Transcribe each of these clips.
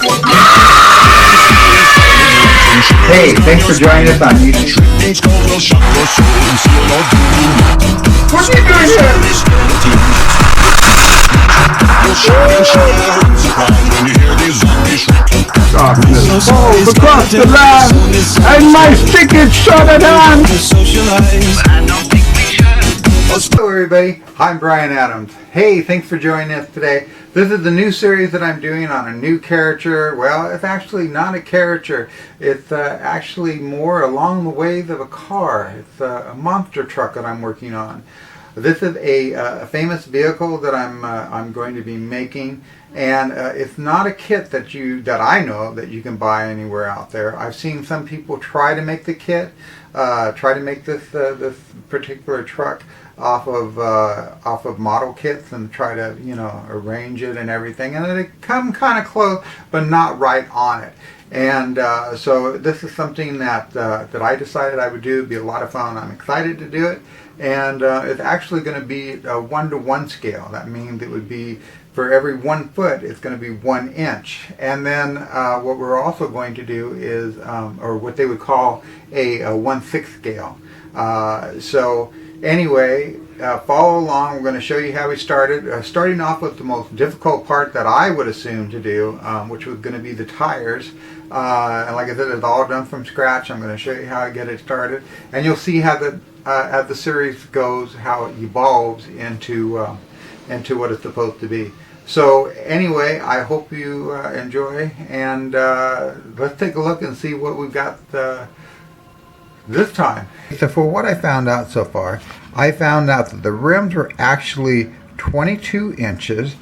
Hey, thanks for joining us on YouTube. What are you doing here? Oh, across the land, and my stick is shot at hand. Hello everybody, I'm Brian Adams. Hey, thanks for joining us today. This is the new series that I'm doing on a new character. Well, it's actually not a character. It's actually more along the ways of a car. It's a monster truck that I'm working on. This is a famous vehicle that I'm going to be making, and it's not a kit that I know that you can buy anywhere out there. I've seen some people try to make the kit, try to make this particular truck off of model kits and try to arrange it and everything, and they come kind of close but not right on it. And so this is something that I decided I would do. It'd be a lot of fun. I'm excited to do it, and it's actually going to be a 1-to-1 scale. That means it would be for every 1 foot it's going to be 1 inch. And then what we're also going to do is or what they would call a 1/6 scale. So anyway, follow along. We're going to show you how we started. Starting off with the most difficult part that I would assume to do, which was going to be the tires. And like I said, it's all done from scratch. I'm going to show you how I get it started, and you'll see how as the series goes, how it evolves into what it's supposed to be. So anyway, I hope you enjoy, and let's take a look and see what we've got this time. So for what I found out so far, I found out that the rims were actually 22 inches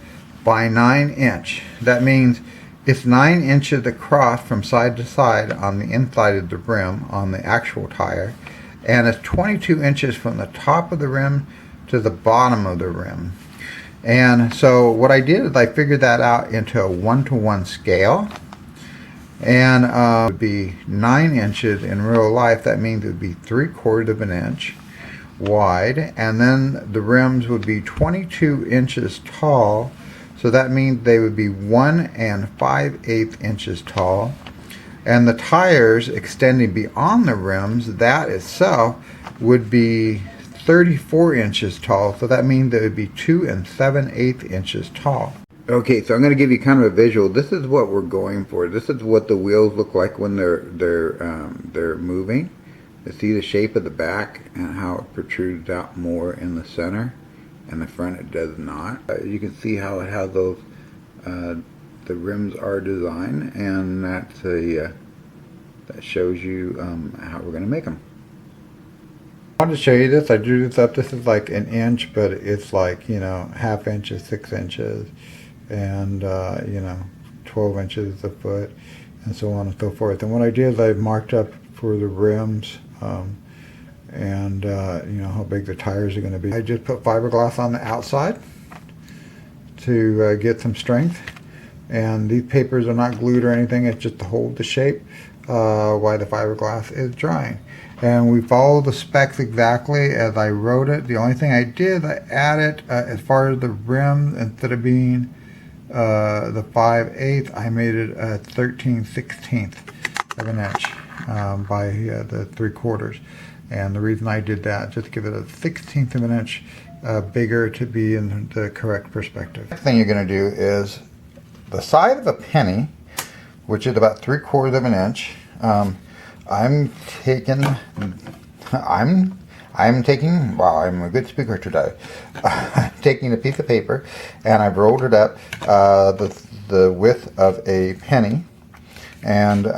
by 9 inch. That means it's 9 inches across from side to side on the inside of the rim on the actual tire, and it's 22 inches from the top of the rim to the bottom of the rim. And so what I did is I figured that out into a 1-to-1 scale, and it would be 9 inches in real life. That means it would be 3/4 of an inch wide, and then the rims would be 22 inches tall. So that means they would be 1 5/8 inches tall, and the tires extending beyond the rims, that itself would be 34 inches tall. So that means it would be 2 7/8 inches tall. Okay, so I'm going to give you kind of a visual. This is what we're going for. This is what the wheels look like when they're moving. You see the shape of the back and how it protrudes out more in the center. In the front it does not. You can see how those the rims are designed, and that's that shows you how we're going to make them. I wanted to show you this. I drew this up. This is like 1 inch, but it's like 1/2 inches, 6 inches, and 12 inches a foot, and so on and so forth. And what I did is I marked up for the rims. And how big the tires are going to be. I just put fiberglass on the outside to get some strength, and these papers are not glued or anything. It's just to hold the shape while the fiberglass is drying. And we follow the specs exactly as I wrote it. The only thing I did, I added as far as the rim, instead of being the 5/8, I made it a 13/16 of an inch by the 3/4. And the reason I did that, just to give it a 1/16 of an inch bigger to be in the correct perspective. Next thing you're going to do is the side of a penny, which is about 3/4 of an inch. I'm taking, wow, I'm a good speaker today. I'm taking a piece of paper, and I've rolled it up the width of a penny, and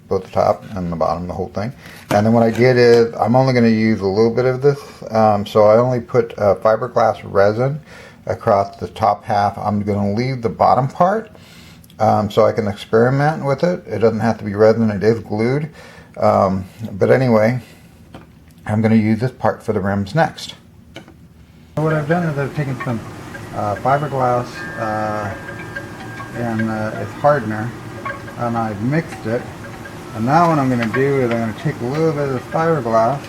both the top and the bottom, the whole thing. And then what I did is, I'm only going to use a little bit of this, so I only put fiberglass resin across the top half. I'm going to leave the bottom part so I can experiment with it. It doesn't have to be resin, it is glued. But anyway, I'm going to use this part for the rims next. So what I've done is I've taken some fiberglass and it's hardener, and I've mixed it. And now what I'm going to do is I'm going to take a little bit of the fiberglass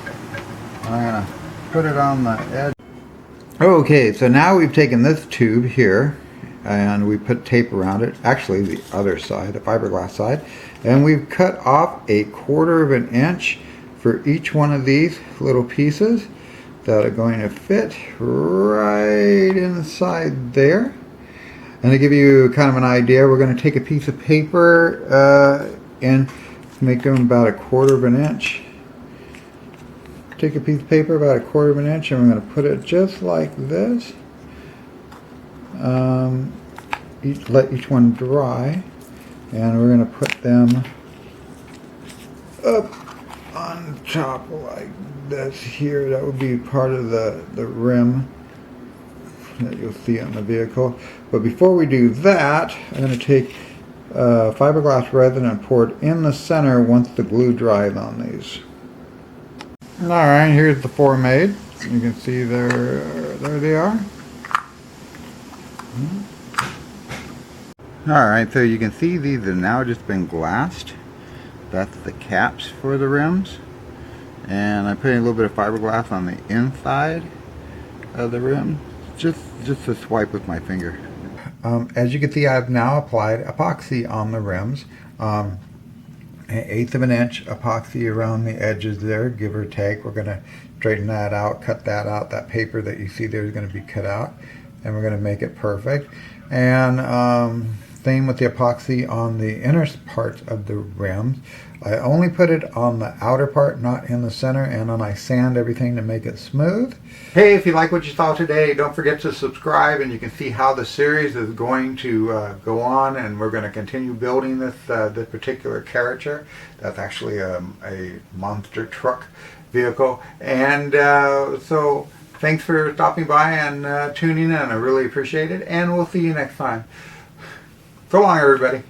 and I'm going to put it on the edge. Okay, so now we've taken this tube here and we put tape around it, actually the other side, the fiberglass side, and we've cut off 1/4 of an inch for each one of these little pieces that are going to fit right inside there. And to give you kind of an idea, we're going to take a piece of paper and make them about 1/4 of an inch. Take a piece of paper about 1/4 of an inch, and we're going to put it just like this. Let each one dry, and we're going to put them up on top like this here. That would be part of the rim that you'll see on the vehicle. But before we do that, I'm going to take fiberglass resin and pour it in the center once the glue dries on these. Alright, here's the 4 made. You can see there they are. Alright, so you can see these have now just been glassed. That's the caps for the rims. And I'm putting a little bit of fiberglass on the inside of the rim. Just a swipe with my finger. As you can see, I've now applied epoxy on the rims. 1/8 of an inch epoxy around the edges there, give or take. We're going to straighten that out, cut that out. That paper that you see there is going to be cut out, and we're going to make it perfect. And same with the epoxy on the inner parts of the rims. I only put it on the outer part, not in the center, and then I sand everything to make it smooth. Hey, if you like what you saw today, don't forget to subscribe, and you can see how the series is going to go on, and we're going to continue building this particular caricature. That's actually a monster truck vehicle. And so thanks for stopping by and tuning in. I really appreciate it, and we'll see you next time. So long, everybody.